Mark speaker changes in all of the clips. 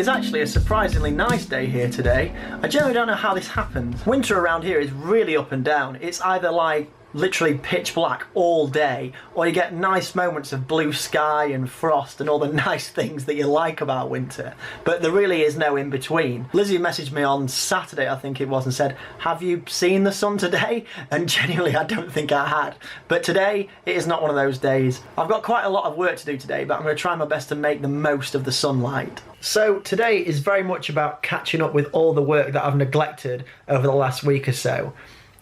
Speaker 1: is actually a surprisingly nice day here today. I generally don't know how this happens. Winter around here is really up and down. It's either like literally pitch black all day, or you get nice moments of blue sky and frost and all the nice things that you like about winter, but there really is no in between. Lizzie messaged me on Saturday, I think it was, and said, have you seen the sun today? And genuinely I don't think I had, but today it is not one of those days. I've got quite a lot of work to do today, but I'm going to try my best to make the most of the sunlight. So today is very much about catching up with all the work that I've neglected over the last week or so.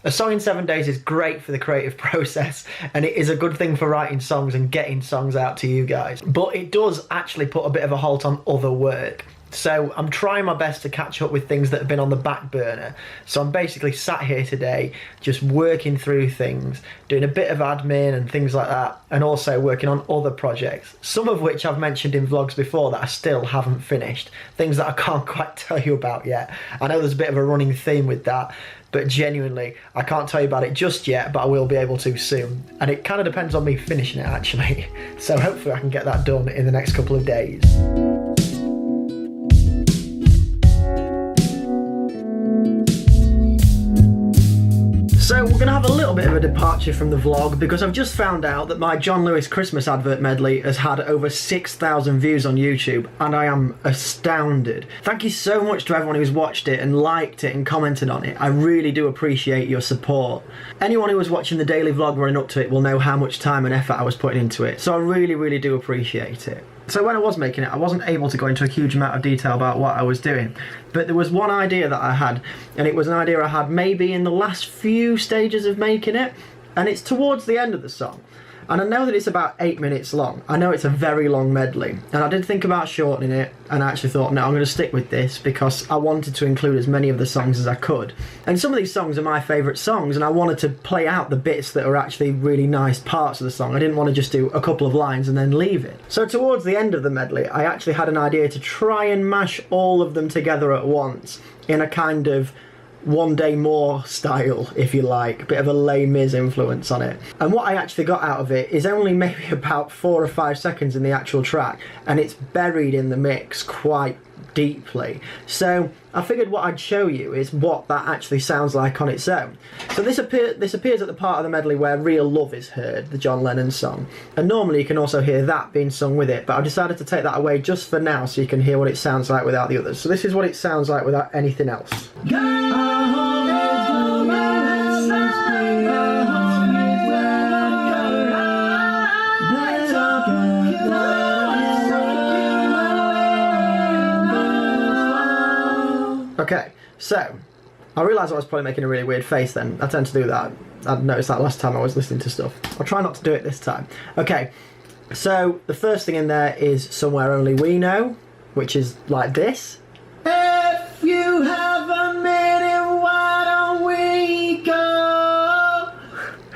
Speaker 1: A song in 7 days is great for the creative process, and it is a good thing for writing songs and getting songs out to you guys. But it does actually put a bit of a halt on other work. So I'm trying my best to catch up with things that have been on the back burner. So I'm basically sat here today just working through things, doing a bit of admin and things like that, and also working on other projects, some of which I've mentioned in vlogs before that I still haven't finished, things that I can't quite tell you about yet. I know there's a bit of a running theme with that, but genuinely I can't tell you about it just yet, but I will be able to soon, and it kind of depends on me finishing it actually. So hopefully I can get that done in the next couple of days. So we're going to have a little bit of a departure from the vlog, because I've just found out that my John Lewis Christmas advert medley has had over 6,000 views on YouTube, and I am astounded. Thank you so much to everyone who's watched it and liked it and commented on it. I really do appreciate your support. Anyone who was watching the daily vlog running up to it will know how much time and effort I was putting into it, so I really do appreciate it. So when I was making it, I wasn't able to go into a huge amount of detail about what I was doing, but there was one idea that I had, and it was an idea I had maybe in the last few stages of making it, and it's towards the end of the song. And I know that it's about 8 minutes long. I know it's a very long medley, and I did think about shortening it, and I actually thought, no, I'm going to stick with this because I wanted to include as many of the songs as I could. And some of these songs are my favourite songs, and I wanted to play out the bits that are actually really nice parts of the song. I didn't want to just do a couple of lines and then leave it. So towards the end of the medley, I actually had an idea to try and mash all of them together at once in a kind of One Day More style, if you like, a bit of a Les Mis influence on it. And what I actually got out of it is only maybe about 4 or 5 seconds in the actual track, and it's buried in the mix quite deeply. So I figured what I'd show you is what that actually sounds like on its own. So this appears at the part of the medley where Real Love is heard, the John Lennon song, and normally you can also hear that being sung with it, but I decided to take that away just for now so you can hear what it sounds like without the others. So this is what it sounds like without anything else. Okay, so I realised I was probably making a really weird face then. I tend to do that. I noticed that last time I was listening to stuff. I'll try not to do it this time. Okay, so the first thing in there is Somewhere Only We Know, which is like this. If you have a minute, why don't we go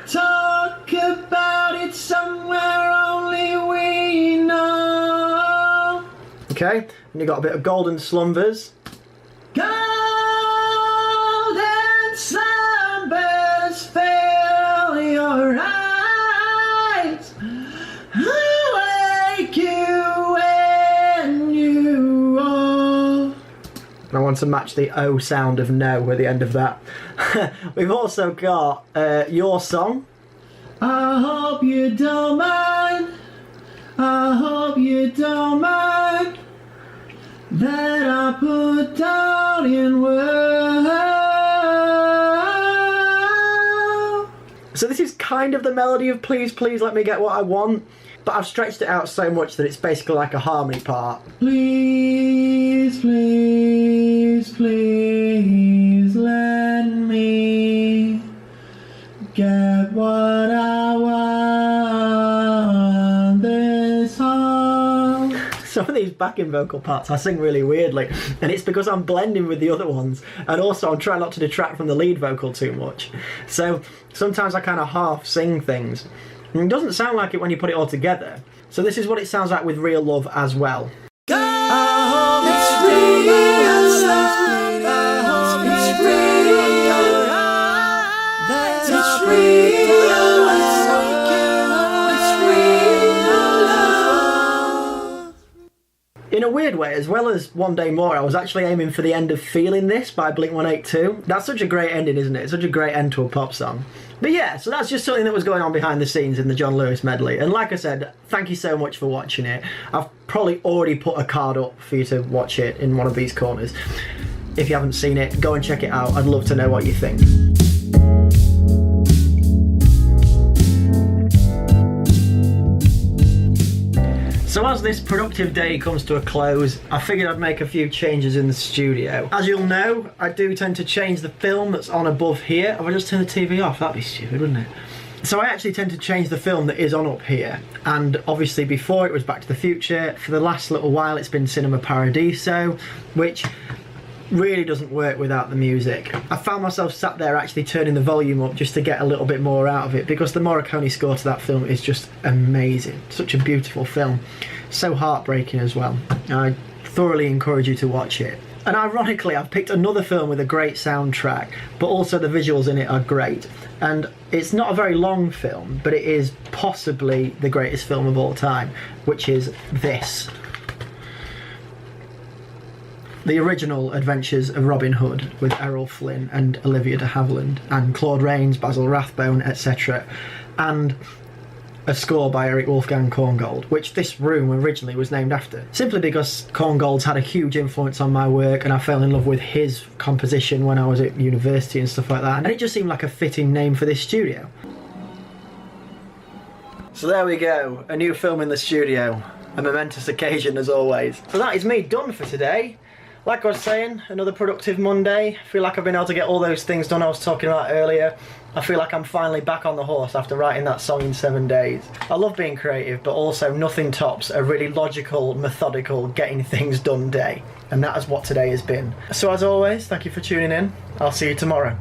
Speaker 1: talk about it somewhere only we know. Okay, and you got a bit of Golden Slumbers. Golden slumbers fill your eyes, awake you when you are. And I want to match the O sound of no at the end of that. We've also got Your Song. I hope you don't mind, I hope you don't mind that I put down in words. So this is kind of the melody of Please Please Let Me Get What I Want, but I've stretched it out so much that it's basically like a harmony part. Please, please, please let me get what I want this song. Some of these backing vocal parts I sing really weirdly, and it's because I'm blending with the other ones, and also I'm trying not to detract from the lead vocal too much. So sometimes I kind of half sing things, and it doesn't sound like it when you put it all together. So this is what it sounds like with Real Love as well. In a weird way, as well as One Day More, I was actually aiming for the end of Feeling This by Blink-182. That's such a great ending, isn't it? It's such a great end to a pop song. But yeah, so that's just something that was going on behind the scenes in the John Lewis medley. And like I said, thank you so much for watching it. I've probably already put a card up for you to watch it in one of these corners. If you haven't seen it, go and check it out. I'd love to know what you think. So as this productive day comes to a close, I figured I'd make a few changes in the studio. As you'll know, I do tend to change the film that's on above here. If I just turn the TV off, that'd be stupid, wouldn't it? So I actually tend to change the film that is on up here. And obviously before it was Back to the Future. For the last little while it's been Cinema Paradiso, which really doesn't work without the music. I found myself sat there actually turning the volume up just to get a little bit more out of it, because the Morricone score to that film is just amazing. Such a beautiful film. So heartbreaking as well. I thoroughly encourage you to watch it. And ironically, I've picked another film with a great soundtrack, but also the visuals in it are great. And it's not a very long film, but it is possibly the greatest film of all time, which is this. The original Adventures of Robin Hood with Errol Flynn and Olivia de Havilland and Claude Rains, Basil Rathbone, etc. And a score by Eric Wolfgang Korngold, which this room originally was named after. Simply because Korngold's had a huge influence on my work and I fell in love with his composition when I was at university and stuff like that. And it just seemed like a fitting name for this studio. So there we go, a new film in the studio. A momentous occasion as always. So that is me done for today. Like I was saying, another productive Monday. I feel like I've been able to get all those things done I was talking about earlier. I feel like I'm finally back on the horse after writing that song in 7 days. I love being creative, but also nothing tops a really logical, methodical, getting things done day. And that is what today has been. So as always, thank you for tuning in. I'll see you tomorrow.